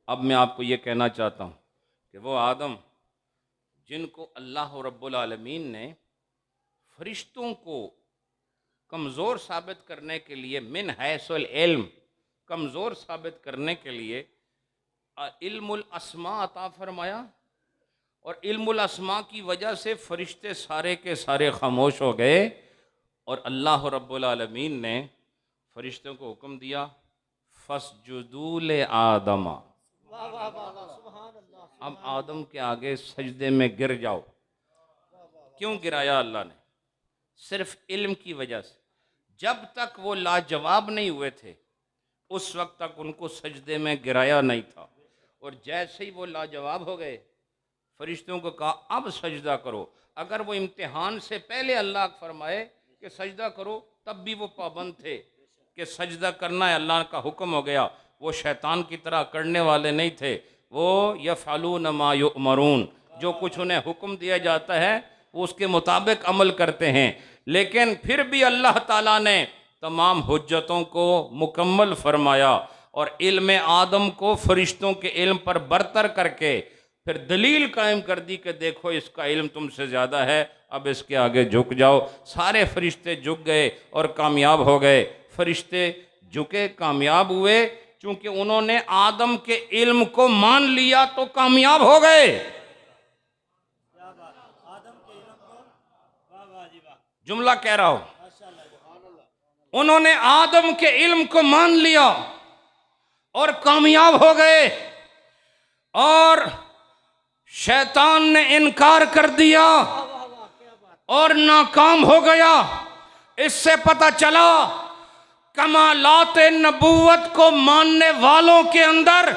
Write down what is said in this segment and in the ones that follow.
अब मैं आपको ये कहना चाहता हूँ कि वो आदम जिनको अल्लाह रब्बुल आलमीन ने फरिश्तों को कमज़ोर साबित करने के लिए मिन हैसुल इल्म कमज़ोर साबित करने के लिए इल्मुल अस्मा अता फरमाया, और इल्मुल अस्मा की वजह से फरिश्ते सारे के सारे खामोश हो गए, और अल्लाह रब्बुल आलमीन ने फरिश्तों को हुक्म दिया फस्जुदूल आदमा, अब आदम के आगे सजदे में गिर जाओ। क्यों गिराया अल्लाह ने? सिर्फ इल्म की वजह से। जब तक वो लाजवाब नहीं हुए थे उस वक्त तक उनको सजदे में गिराया नहीं था, और जैसे ही वो लाजवाब हो गए फरिश्तों को कहा अब सजदा करो। अगर वो इम्तिहान से पहले अल्लाह फरमाए कि सजदा करो तब भी वो पाबंद थे कि सजदा करना है, अल्लाह का हुक्म हो गया। वो शैतान की तरह करने वाले नहीं थे, वो यफ़अलून मा युअमरून, जो कुछ उन्हें हुक्म दिया जाता है वो उसके मुताबिक अमल करते हैं। लेकिन फिर भी अल्लाह ताला ने तमाम हुज्जतों को मुकम्मल फरमाया और इल्म आदम को फरिश्तों के इल्म पर बरतर करके फिर दलील कायम कर दी कि देखो इसका इल्म तुमसे ज़्यादा है, अब इसके आगे झुक जाओ। सारे फरिश्ते झुक गए और कामयाब हो गए। फरिश्ते झुके, कामयाब हुए, चूंकि उन्होंने आदम के इल्म को मान लिया तो कामयाब हो गए। जुमला कह रहा हूं, उन्होंने आदम के इल्म को मान लिया और कामयाब हो गए, और शैतान ने इनकार कर दिया और नाकाम हो गया। इससे पता चला कमालात नबूवत को मानने वालों के अंदर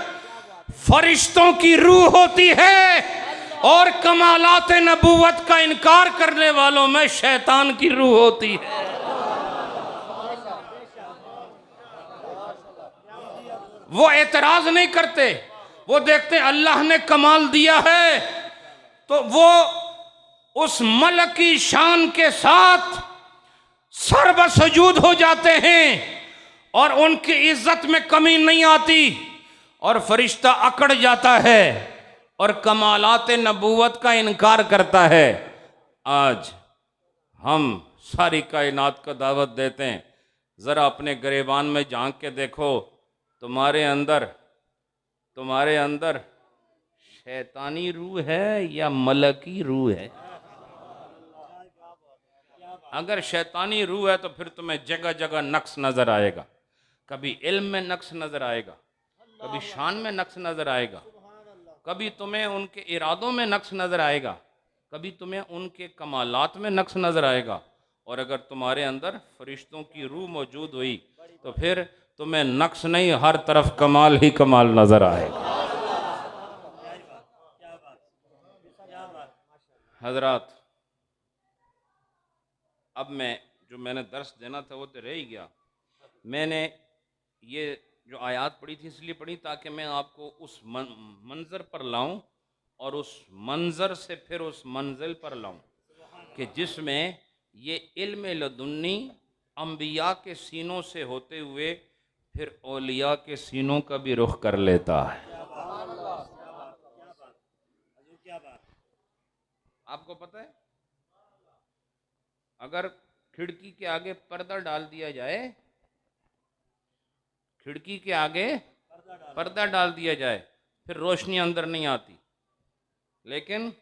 फरिश्तों की रूह होती है, और कमालात नबूवत का इनकार करने वालों में शैतान की रूह होती है। वो एतराज नहीं करते, वो देखते अल्लाह ने कमाल दिया है तो वो उस मलक की शान के साथ सर्वसजूद हो जाते हैं और उनकी इज्जत में कमी नहीं आती, और फरिश्ता अकड़ जाता है और कमालात नबूवत का इनकार करता है। आज हम सारी कायनात को दावत देते हैं, ज़रा अपने गिरेबान में झांक के देखो, तुम्हारे अंदर शैतानी रूह है या मलकी रूह है? अगर शैतानी रूह है तो फिर तुम्हें जगह जगह नक्स नजर आएगा। कभी इल्म में नक्स नजर आएगा, कभी शान में नक्स नजर आएगा, कभी तुम्हें उनके इरादों में नक्स नजर आएगा, कभी तुम्हें उनके कमालात में नक्स नजर आएगा। और अगर तुम्हारे अंदर फरिश्तों की रूह मौजूद हुई तो फिर तुम्हें नक्स नहीं, हर तरफ कमाल ही कमाल नजर आएगा। हजरात, अब मैंने दर्स देना था वो तो रह ही गया। मैंने ये जो आयत पढ़ी थी इसलिए पढ़ी ताकि मैं आपको उस मंजर पर लाऊं और उस मंजर से फिर उस मंजिल पर लाऊं कि जिसमें ये इल्म लदुन्नी अंबिया के सीनों से होते हुए फिर औलिया के सीनों का भी रुख कर लेता है। आपको पता है, अगर खिड़की के आगे पर्दा डाल दिया जाए, खिड़की के आगे पर्दा डाल दिया जाए फिर रोशनी अंदर नहीं आती, लेकिन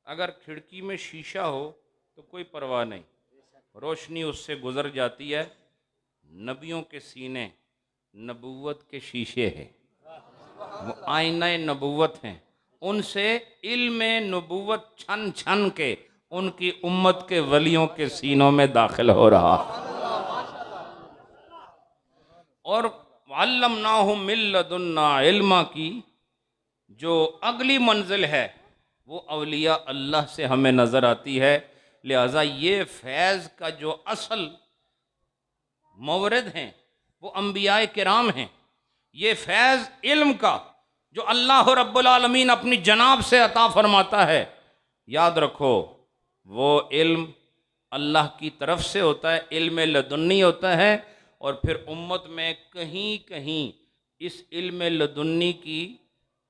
अगर खिड़की में शीशा हो तो कोई परवाह नहीं, रोशनी उससे गुजर जाती है। नबियों के सीने नबूवत के शीशे हैं, वो आईना नबूवत हैं, उनसे इल्म नबूवत छन छन के उनकी उम्मत के वलियों के सीनों में दाखिल हो रहा। और अल्लमनाहु मिन लदुन्ना इल्मा की जो अगली मंजिल है वो औलिया अल्लाह से हमें नज़र आती है। लिहाजा ये फैज़ का जो असल मवरद हैं वो अंबियाए किराम हैं। ये फैज़ इल्म का जो अल्लाह रब्बुल आलमीन अपनी जनाब से अता फरमाता है, याद रखो वो इल्म अल्लाह की तरफ से होता है, इल्म लदुन्नी होता है। और फिर उम्मत में कहीं कहीं इस इल्म लदुन्नी की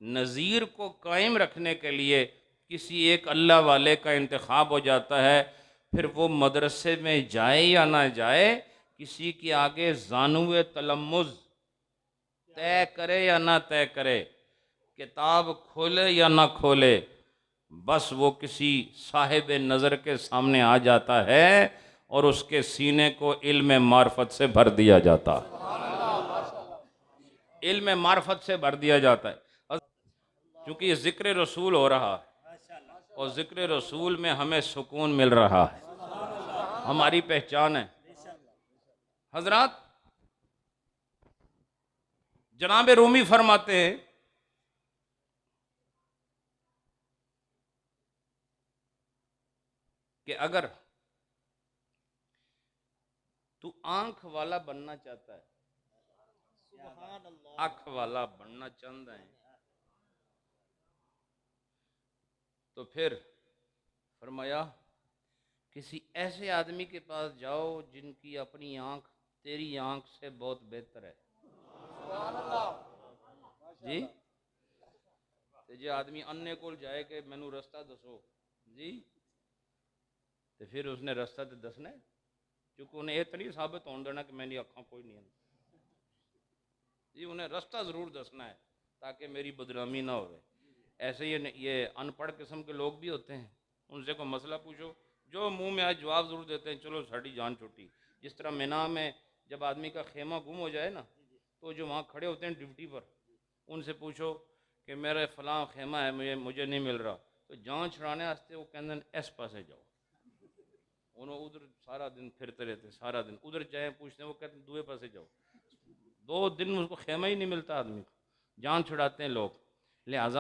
नज़ीर को कायम रखने के लिए किसी एक अल्लाह वाले का इंतखाब हो जाता है, फिर वो मदरसे में जाए या ना जाए, किसी के आगे जानुए तलम्मुज़ तय करे या ना तय करे, किताब खोले या ना खोले, बस वो किसी साहिब नज़र के सामने आ जाता है और उसके सीने को इल्म मार्फत से भर दिया जाता है, इल्म मार्फत से भर दिया जाता है। क्योंकि ये ज़िक्र रसूल हो रहा है और ज़िक्र रसूल में हमें सुकून मिल रहा है, हमारी पहचान है। हजरात, जनाब रूमी फरमाते हैं कि अगर तू आंख वाला बनना चाहता है, आंख वाला बनना चाहता है, तो फिर फरमाया किसी ऐसे आदमी के पास जाओ जिनकी अपनी आंख तेरी आंख से बहुत बेहतर है। जी, तो जो आदमी अन्य को जाए कि मैनू रास्ता दसो जी, तो फिर उसने रास्ता तो दसना है, क्योंकि उन्हें यह तो नहीं साबित होने देना कि मेरी अखा कोई नहीं है जी, उन्हें रास्ता ज़रूर दसना है ताकि मेरी बदनामी ना हो। ऐसे ही ये अनपढ़ किस्म के लोग भी होते हैं, उनसे कोई मसला पूछो, जो मुंह में आज जवाब ज़रूर देते हैं, चलो साड़ी जान छुट्टी। जिस तरह मिना में जब आदमी का खेमा गुम हो जाए ना, तो जो वहाँ खड़े होते हैं ड्यूटी पर, उनसे पूछो कि मेरा फलां खेमा है, मुझे नहीं मिल रहा, तो जान छुड़ाने वास्ते वो कहते हैं इस पासे जाओ, उन्होंने उधर सारा दिन फिरते रहते, सारा दिन उधर चाहे पूछते हैं, वो कहते हैं दूसरे पासे जाओ। 2 दिन उसको खेमा ही नहीं मिलता आदमी को, जान छुड़ाते हैं लोग। लिहाजा